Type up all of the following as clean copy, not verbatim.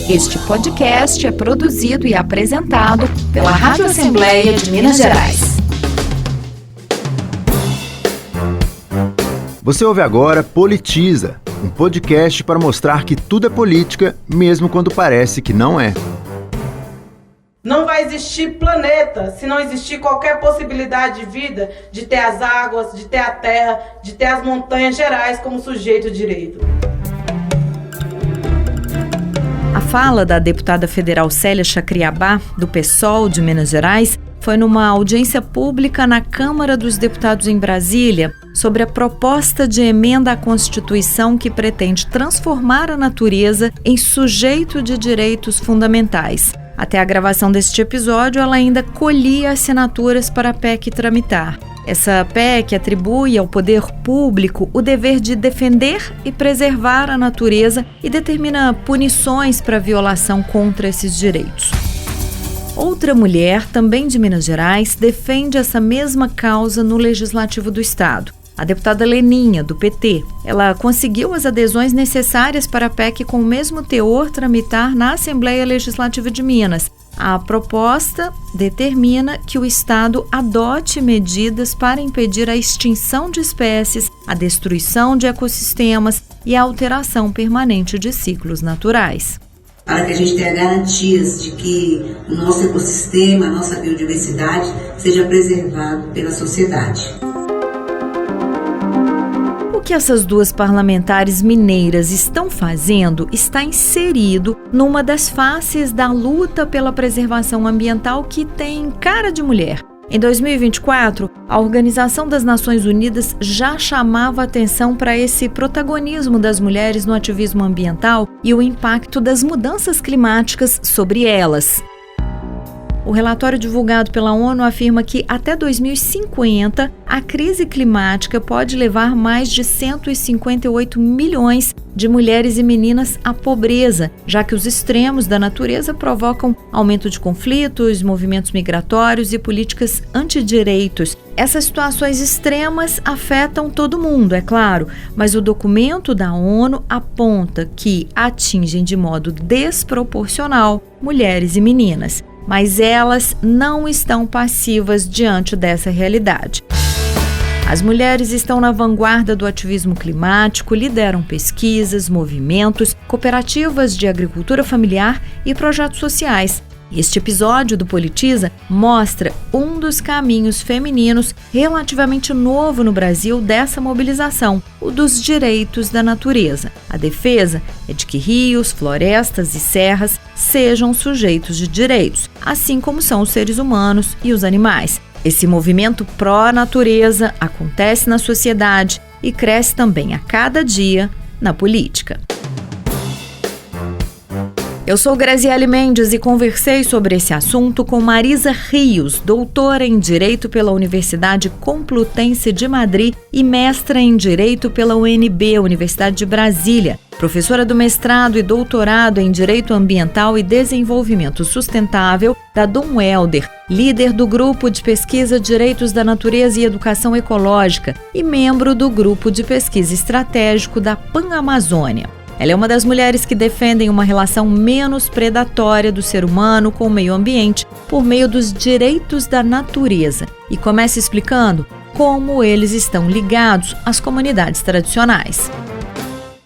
Este podcast é produzido e apresentado pela Rádio Assembleia de Minas Gerais. Você ouve agora Politiza, um podcast para mostrar que tudo é política, mesmo quando parece que não é. Não vai existir planeta se não existir qualquer possibilidade de vida, de ter as águas, de ter a terra, de ter as montanhas gerais como sujeito de direito. A fala da deputada federal Célia Chacriabá, do PSOL de Minas Gerais, foi numa audiência pública na Câmara dos Deputados em Brasília sobre a proposta de emenda à Constituição que pretende transformar a natureza em sujeito de direitos fundamentais. Até a gravação deste episódio, ela ainda colhia assinaturas para a PEC tramitar. Essa PEC atribui ao poder público o dever de defender e preservar a natureza e determina punições para violação contra esses direitos. Outra mulher, também de Minas Gerais, defende essa mesma causa no Legislativo do Estado. A deputada Leninha, do PT. Ela conseguiu as adesões necessárias para a PEC com o mesmo teor tramitar na Assembleia Legislativa de Minas. A proposta determina que o Estado adote medidas para impedir a extinção de espécies, a destruição de ecossistemas e a alteração permanente de ciclos naturais. Para que a gente tenha garantias de que o nosso ecossistema, a nossa biodiversidade seja preservado pela sociedade. O que essas duas parlamentares mineiras estão fazendo está inserido numa das faces da luta pela preservação ambiental que tem cara de mulher. Em 2024, a Organização das Nações Unidas já chamava atenção para esse protagonismo das mulheres no ativismo ambiental e o impacto das mudanças climáticas sobre elas. O relatório divulgado pela ONU afirma que até 2050, a crise climática pode levar mais de 158 milhões de mulheres e meninas à pobreza, já que os extremos da natureza provocam aumento de conflitos, movimentos migratórios e políticas antidireitos. Essas situações extremas afetam todo mundo, é claro, mas o documento da ONU aponta que atingem de modo desproporcional mulheres e meninas. Mas elas não estão passivas diante dessa realidade. As mulheres estão na vanguarda do ativismo climático, lideram pesquisas, movimentos, cooperativas de agricultura familiar e projetos sociais. Este episódio do Politiza mostra um dos caminhos femininos relativamente novo no Brasil dessa mobilização, o dos direitos da natureza. A defesa é de que rios, florestas e serras sejam sujeitos de direitos, assim como são os seres humanos e os animais. Esse movimento pró-natureza acontece na sociedade e cresce também a cada dia na política. Eu sou Graziele Mendes e conversei sobre esse assunto com Marisa Rios, doutora em Direito pela Universidade Complutense de Madrid e mestra em Direito pela UNB, Universidade de Brasília, professora do mestrado e doutorado em Direito Ambiental e Desenvolvimento Sustentável da Dom Helder, líder do Grupo de Pesquisa Direitos da Natureza e Educação Ecológica e membro do Grupo de Pesquisa Estratégico da Pan-Amazônia. Ela é uma das mulheres que defendem uma relação menos predatória do ser humano com o meio ambiente por meio dos direitos da natureza e começa explicando como eles estão ligados às comunidades tradicionais.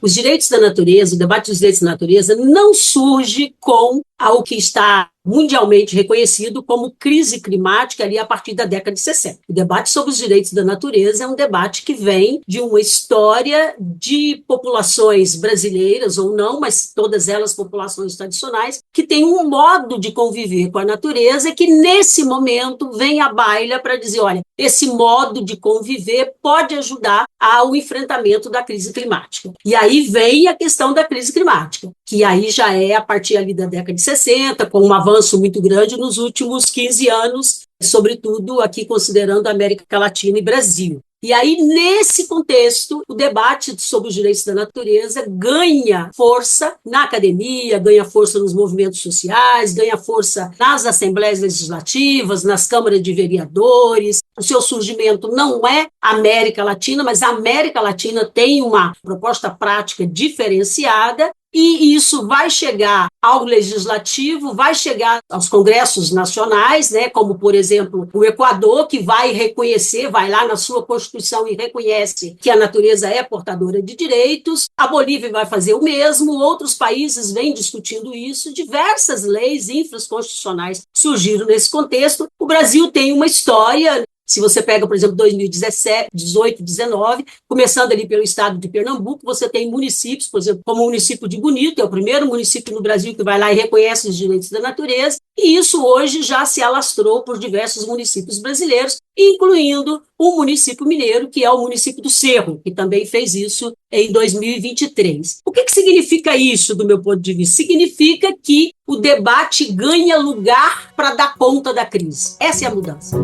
Os direitos da natureza, o debate dos direitos da natureza não surge com algo que está mundialmente reconhecido como crise climática ali a partir da década de 60. O debate sobre os direitos da natureza é um debate que vem de uma história de populações brasileiras ou não, mas todas elas populações tradicionais, que têm um modo de conviver com a natureza que nesse momento vem à baila para dizer, olha, esse modo de conviver pode ajudar ao enfrentamento da crise climática. E aí vem a questão da crise climática, que aí já é a partir ali da década de 60, com um avanço muito grande nos últimos 15 anos, sobretudo aqui considerando a América Latina e Brasil. E aí, nesse contexto, o debate sobre os direitos da natureza ganha força na academia, ganha força nos movimentos sociais, ganha força nas assembleias legislativas, nas câmaras de vereadores. O seu surgimento não é América Latina, mas a América Latina tem uma proposta prática diferenciada e isso vai chegar ao legislativo, vai chegar aos congressos nacionais, né, como, por exemplo, o Equador, que vai reconhecer, vai lá na sua Constituição e reconhece que a natureza é portadora de direitos. A Bolívia vai fazer o mesmo, outros países vêm discutindo isso, diversas leis infraconstitucionais surgiram nesse contexto. O Brasil tem uma história. Se você pega, por exemplo, 2017, 18, 19, começando ali pelo estado de Pernambuco, você tem municípios, por exemplo, como o município de Bonito, é o primeiro município no Brasil que vai lá e reconhece os direitos da natureza, e isso hoje já se alastrou por diversos municípios brasileiros, incluindo o município mineiro, que é o município do Cerro, que também fez isso em 2023. O que significa isso, do meu ponto de vista? Significa que o debate ganha lugar para dar conta da crise. Essa é a mudança.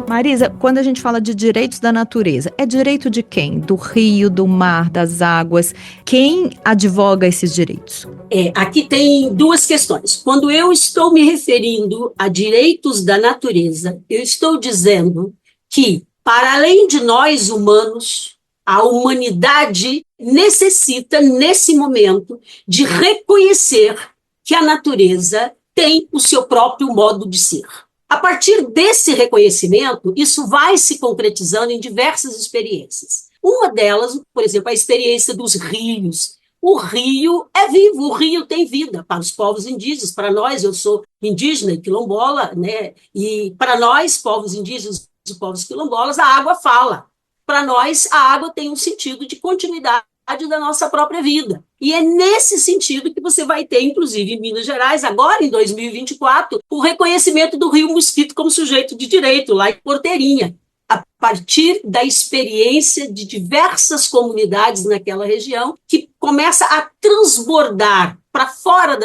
Marisa, quando a gente fala de direitos da natureza, é direito de quem? Do rio, do mar, das águas? Quem advoga esses direitos? Aqui tem duas questões. Quando eu estou me referindo a direitos da natureza, eu estou dizendo que, para além de nós humanos, a humanidade necessita, nesse momento, de reconhecer que a natureza tem o seu próprio modo de ser. A partir desse reconhecimento, isso vai se concretizando em diversas experiências. Uma delas, por exemplo, a experiência dos rios. O rio é vivo, o rio tem vida para os povos indígenas. Para nós, eu sou indígena e quilombola, né? E para nós, povos indígenas e povos quilombolas, a água fala. Para nós, a água tem um sentido de continuidade da nossa própria vida. E é nesse sentido que você vai ter, inclusive em Minas Gerais, agora em 2024, o reconhecimento do Rio Mosquito como sujeito de direito, lá em Porteirinha, a partir da experiência de diversas comunidades naquela região, que começa a transbordar para fora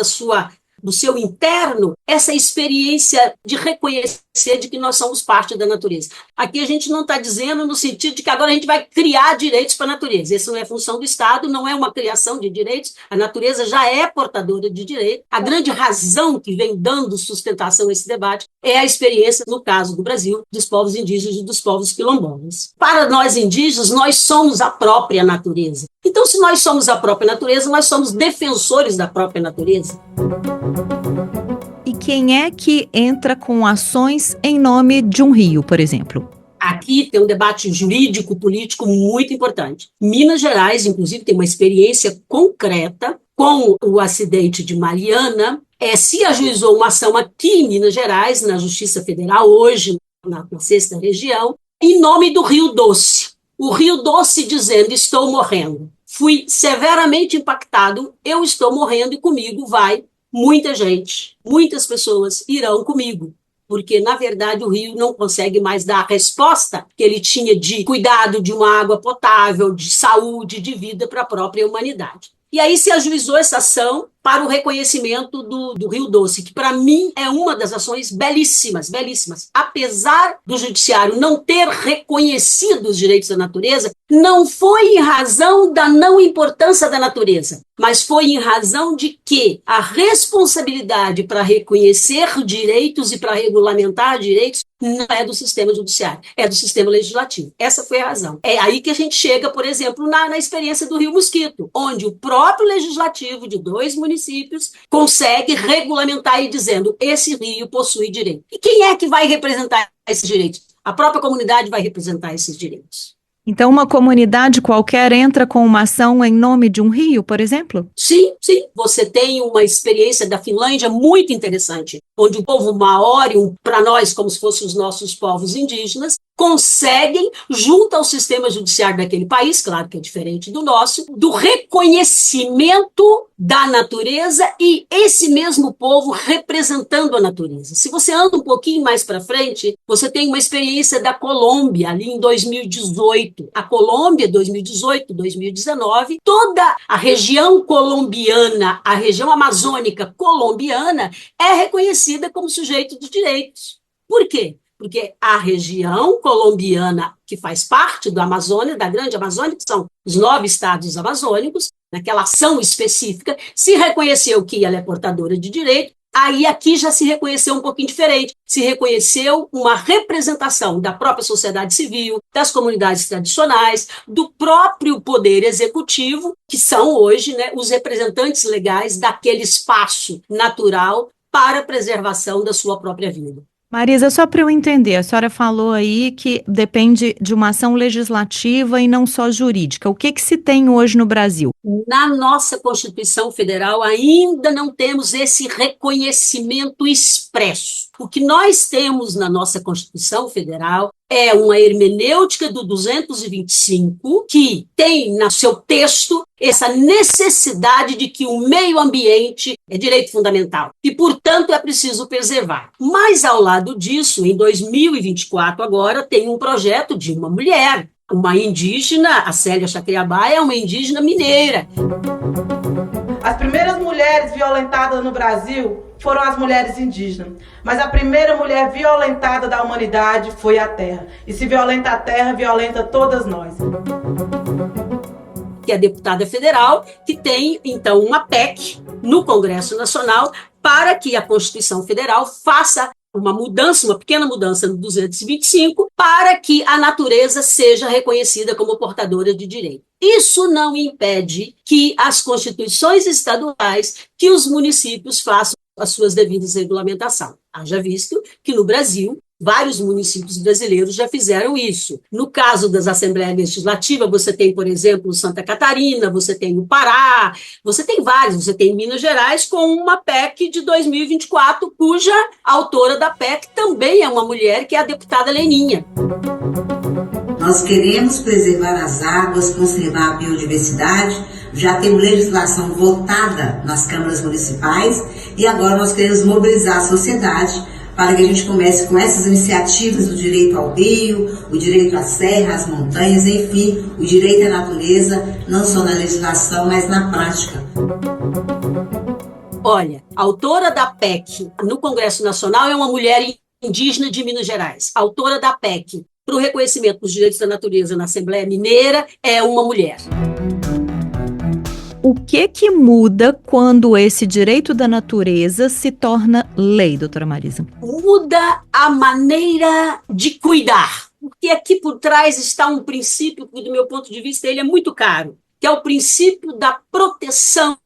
do seu interno essa experiência de reconhecer de que nós somos parte da natureza. Aqui a gente não está dizendo no sentido de que agora a gente vai criar direitos para a natureza. Isso não é função do Estado, não é uma criação de direitos. A natureza já é portadora de direitos. A grande razão que vem dando sustentação a esse debate é a experiência, no caso do Brasil, dos povos indígenas e dos povos quilombolas. Para nós indígenas, nós somos a própria natureza. Então, se nós somos a própria natureza, nós somos defensores da própria natureza. E quem é que entra com ações em nome de um rio, por exemplo? Aqui tem um debate jurídico, político muito importante. Minas Gerais, inclusive, tem uma experiência concreta com o acidente de Mariana. Se ajuizou uma ação aqui em Minas Gerais, na Justiça Federal, hoje, na 6ª região, em nome do Rio Doce. O Rio Doce dizendo, estou morrendo. Fui severamente impactado, eu estou morrendo e comigo vai muita gente. Muitas pessoas irão comigo, porque, na verdade, o rio não consegue mais dar a resposta que ele tinha de cuidado de uma água potável, de saúde, de vida para a própria humanidade. E aí se ajuizou essa ação para o reconhecimento do Rio Doce, que para mim é uma das ações belíssimas, belíssimas. Apesar do judiciário não ter reconhecido os direitos da natureza, não foi em razão da não importância da natureza, mas foi em razão de que a responsabilidade para reconhecer direitos e para regulamentar direitos não é do sistema judiciário, é do sistema legislativo. Essa foi a razão. É aí que a gente chega, por exemplo, na experiência do Rio Mosquito, onde o próprio legislativo de 2 municípios consegue regulamentar e dizendo esse rio possui direito. E quem é que vai representar esses direitos? A própria comunidade vai representar esses direitos. Então, uma comunidade qualquer entra com uma ação em nome de um rio, por exemplo? Sim, sim. Você tem uma experiência da Finlândia muito interessante, onde o povo maori, para nós, como se fossem os nossos povos indígenas, conseguem, junto ao sistema judiciário daquele país, claro que é diferente do nosso, do reconhecimento da natureza e esse mesmo povo representando a natureza. Se você anda um pouquinho mais para frente, você tem uma experiência da Colômbia, ali em 2018. A Colômbia, 2018, 2019, toda a região colombiana, a região amazônica colombiana, é reconhecida como sujeito de direitos. Por quê? Porque a região colombiana, que faz parte do Amazônia, da Grande Amazônia, que são os 9 estados amazônicos, naquela ação específica, se reconheceu que ela é portadora de direito, Aí aqui já se reconheceu um pouquinho diferente, se reconheceu uma representação da própria sociedade civil, das comunidades tradicionais, do próprio poder executivo, que são hoje, né, os representantes legais daquele espaço natural para a preservação da sua própria vida. Marisa, só para eu entender, a senhora falou aí que depende de uma ação legislativa e não só jurídica. O que se tem hoje no Brasil? Na nossa Constituição Federal ainda não temos esse reconhecimento expresso. O que nós temos na nossa Constituição Federal é uma hermenêutica do 225 que tem no seu texto essa necessidade de que o meio ambiente é direito fundamental e, portanto, é preciso preservar. Mas, ao lado disso, em 2024, agora, tem um projeto de uma mulher, uma indígena, a Célia Chacriabá é uma indígena mineira. As primeiras mulheres violentadas no Brasil foram as mulheres indígenas. Mas a primeira mulher violentada da humanidade foi a terra. E se violenta a terra, violenta todas nós. Que é a deputada federal, que tem, então, uma PEC no Congresso Nacional para que a Constituição Federal faça uma mudança, uma pequena mudança no 225, para que a natureza seja reconhecida como portadora de direito. Isso não impede que as constituições estaduais, que os municípios façam as suas devidas regulamentações. Haja visto que no Brasil, vários municípios brasileiros já fizeram isso. No caso das Assembleias Legislativas, você tem, por exemplo, Santa Catarina, você tem o Pará, você tem vários, você tem Minas Gerais com uma PEC de 2024, cuja autora da PEC também é uma mulher, que é a deputada Leninha. Nós queremos preservar as águas, conservar a biodiversidade, já temos legislação votada nas câmaras municipais e agora nós queremos mobilizar a sociedade para que a gente comece com essas iniciativas do direito ao rio, o direito à serra, às montanhas, enfim, o direito à natureza, não só na legislação, mas na prática. Olha, a autora da PEC no Congresso Nacional é uma mulher indígena de Minas Gerais. A autora da PEC para o reconhecimento dos direitos da natureza na Assembleia Mineira é uma mulher. O que muda quando esse direito da natureza se torna lei, doutora Marisa? Muda a maneira de cuidar, porque aqui por trás está um princípio que, do meu ponto de vista, ele é muito caro, que é o princípio da proteção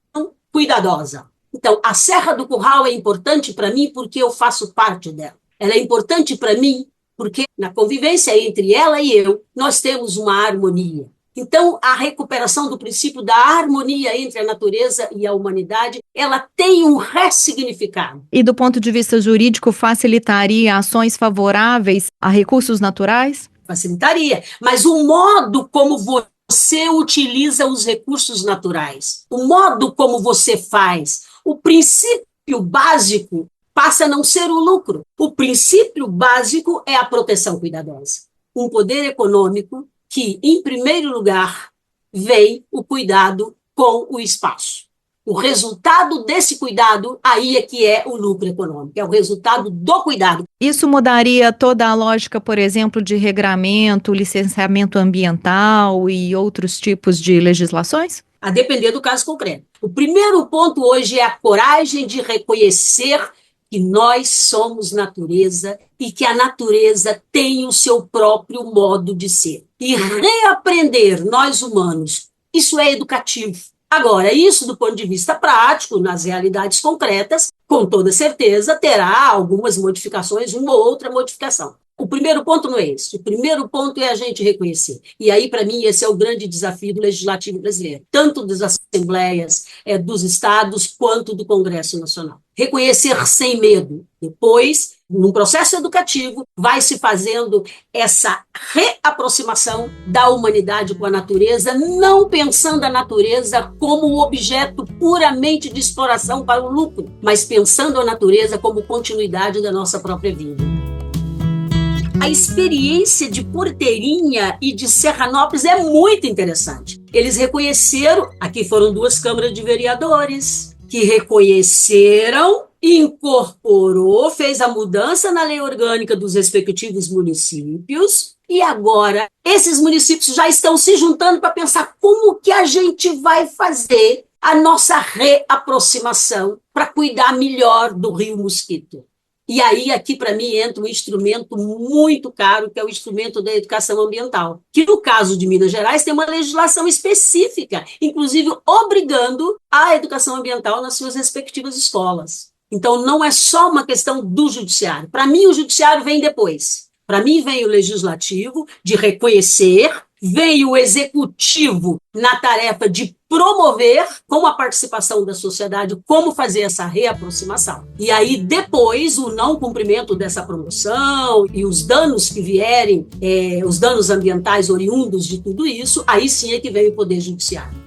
cuidadosa. Então, a Serra do Curral é importante para mim porque eu faço parte dela. Ela é importante para mim porque, na convivência entre ela e eu, nós temos uma harmonia. Então, a recuperação do princípio da harmonia entre a natureza e a humanidade, ela tem um ressignificado. E do ponto de vista jurídico, facilitaria ações favoráveis a recursos naturais? Facilitaria, mas o modo como você utiliza os recursos naturais, o modo como você faz, o princípio básico passa a não ser o lucro. O princípio básico é a proteção cuidadosa. Um poder econômico que, em primeiro lugar, vem o cuidado com o espaço. O resultado desse cuidado, aí é que é o lucro econômico, é o resultado do cuidado. Isso mudaria toda a lógica, por exemplo, de regramento, licenciamento ambiental e outros tipos de legislações? A depender do caso concreto. O primeiro ponto hoje é a coragem de reconhecer que nós somos natureza e que a natureza tem o seu próprio modo de ser. E reaprender, nós humanos, isso é educativo. Agora, isso do ponto de vista prático, nas realidades concretas, com toda certeza terá algumas modificações, uma ou outra modificação. O primeiro ponto não é esse. O primeiro ponto é a gente reconhecer. E aí, para mim, esse é o grande desafio do legislativo brasileiro, tanto das assembleias dos estados quanto do Congresso Nacional. Reconhecer sem medo. Depois, num processo educativo, vai se fazendo essa reaproximação da humanidade com a natureza, não pensando a natureza como um objeto puramente de exploração para o lucro, mas pensando a natureza como continuidade da nossa própria vida. A experiência de Porteirinha e de Serranópolis é muito interessante. Eles reconheceram, aqui foram 2 câmaras de vereadores, que reconheceram, incorporou, fez a mudança na lei orgânica dos respectivos municípios e agora esses municípios já estão se juntando para pensar como que a gente vai fazer a nossa reaproximação para cuidar melhor do rio Mosquito. E aí, aqui, para mim, entra um instrumento muito caro, que é o instrumento da educação ambiental, que, no caso de Minas Gerais, tem uma legislação específica, inclusive obrigando a educação ambiental nas suas respectivas escolas. Então, não é só uma questão do judiciário. Para mim, o judiciário vem depois. Para mim, vem o legislativo de reconhecer, vem o executivo na tarefa de promover, com a participação da sociedade, como fazer essa reaproximação. E aí, depois, o não cumprimento dessa promoção e os danos que vierem, os danos ambientais oriundos de tudo isso, aí sim é que vem o Poder Judiciário.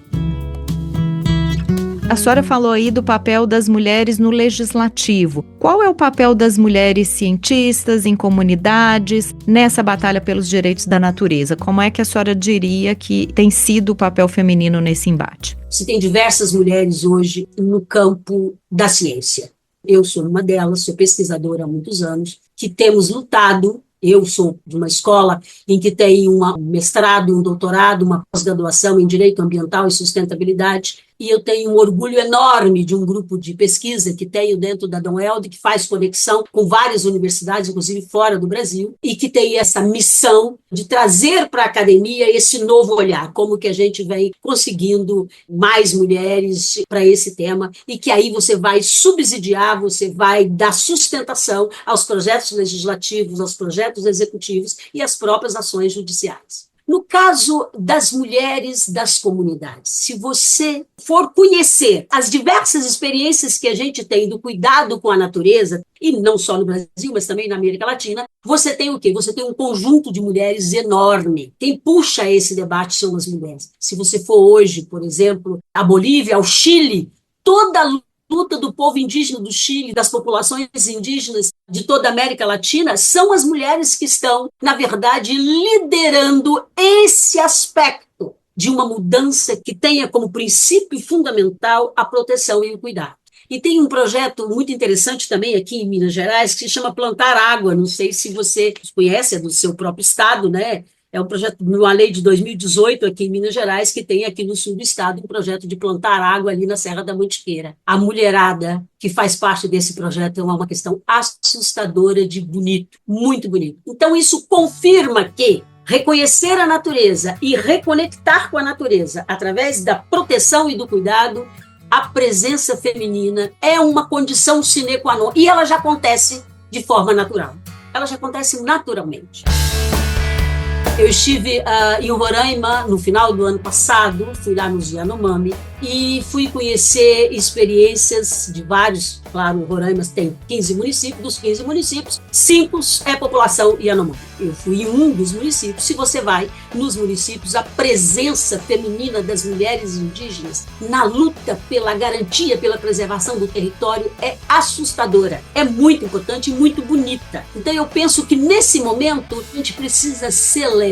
A senhora falou aí do papel das mulheres no legislativo. Qual é o papel das mulheres cientistas, em comunidades, nessa batalha pelos direitos da natureza? Como é que a senhora diria que tem sido o papel feminino nesse embate? Se tem diversas mulheres hoje no campo da ciência. Eu sou uma delas, sou pesquisadora há muitos anos, que temos lutado. Eu sou de uma escola em que tem um mestrado, um doutorado, uma pós-graduação em Direito Ambiental e Sustentabilidade, e eu tenho um orgulho enorme de um grupo de pesquisa que tenho dentro da Dom Helder, que faz conexão com várias universidades, inclusive fora do Brasil, e que tem essa missão de trazer para a academia esse novo olhar, como que a gente vem conseguindo mais mulheres para esse tema, e que aí você vai subsidiar, você vai dar sustentação aos projetos legislativos, aos projetos executivos e às próprias ações judiciais. No caso das mulheres das comunidades, se você for conhecer as diversas experiências que a gente tem do cuidado com a natureza, e não só no Brasil, mas também na América Latina, você tem o quê? Você tem um conjunto de mulheres enorme. Quem puxa esse debate são as mulheres. Se você for hoje, por exemplo, à Bolívia, ao Chile, toda a luta do povo indígena do Chile, das populações indígenas de toda a América Latina, são as mulheres que estão, na verdade, liderando esse aspecto de uma mudança que tenha como princípio fundamental a proteção e o cuidado. E tem um projeto muito interessante também aqui em Minas Gerais que se chama Plantar Água. Não sei se você conhece, é do seu próprio estado, né? É um projeto, uma lei de 2018 aqui em Minas Gerais, que tem aqui no sul do estado um projeto de plantar água ali na Serra da Mantiqueira. A mulherada que faz parte desse projeto é uma questão assustadora de bonito, muito bonito. Então isso confirma que reconhecer a natureza e reconectar com a natureza através da proteção e do cuidado, a presença feminina é uma condição sine qua non, e ela já acontece de forma natural. Ela já acontece naturalmente. Eu estive em Roraima no final do ano passado, fui lá nos Yanomami e fui conhecer experiências de vários. Claro, Roraima tem 15 municípios, dos 15 municípios, 5 é população Yanomami. Eu fui em um dos municípios. Se você vai nos municípios, a presença feminina das mulheres indígenas na luta pela garantia, pela preservação do território é assustadora. É muito importante e muito bonita. Então eu penso que nesse momento a gente precisa celebrar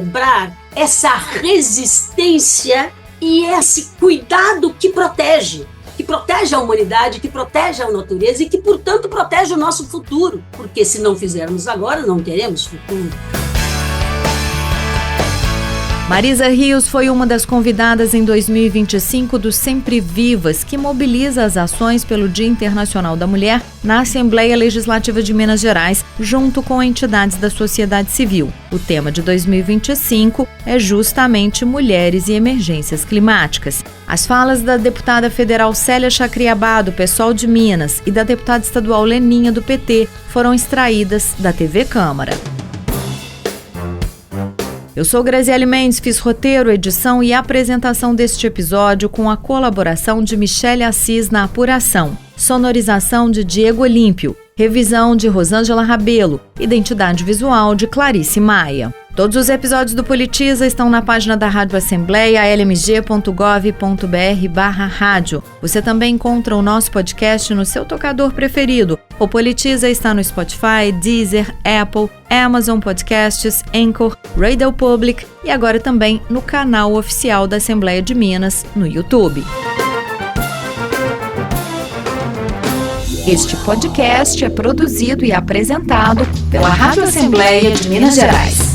essa resistência e esse cuidado que protege a humanidade, que protege a natureza e que, portanto, protege o nosso futuro. Porque se não fizermos agora, não teremos futuro. Marisa Rios foi uma das convidadas em 2025 do Sempre Vivas, que mobiliza as ações pelo Dia Internacional da Mulher na Assembleia Legislativa de Minas Gerais, junto com entidades da sociedade civil. O tema de 2025 é justamente Mulheres e Emergências Climáticas. As falas da deputada federal Célia Chacriabá, do PSOL de Minas, e da deputada estadual Leninha, do PT, foram extraídas da TV Câmara. Eu sou Graziele Mendes, fiz roteiro, edição e apresentação deste episódio com a colaboração de Michele Assis na apuração, sonorização de Diego Olímpio, revisão de Rosângela Rabelo, identidade visual de Clarice Maia. Todos os episódios do Politiza estão na página da Rádio Assembleia, lmg.gov.br/rádio. Você também encontra o nosso podcast no seu tocador preferido. O Politiza está no Spotify, Deezer, Apple, Amazon Podcasts, Anchor, Radio Public e agora também no canal oficial da Assembleia de Minas, no YouTube. Este podcast é produzido e apresentado pela Rádio Assembleia de Minas Gerais.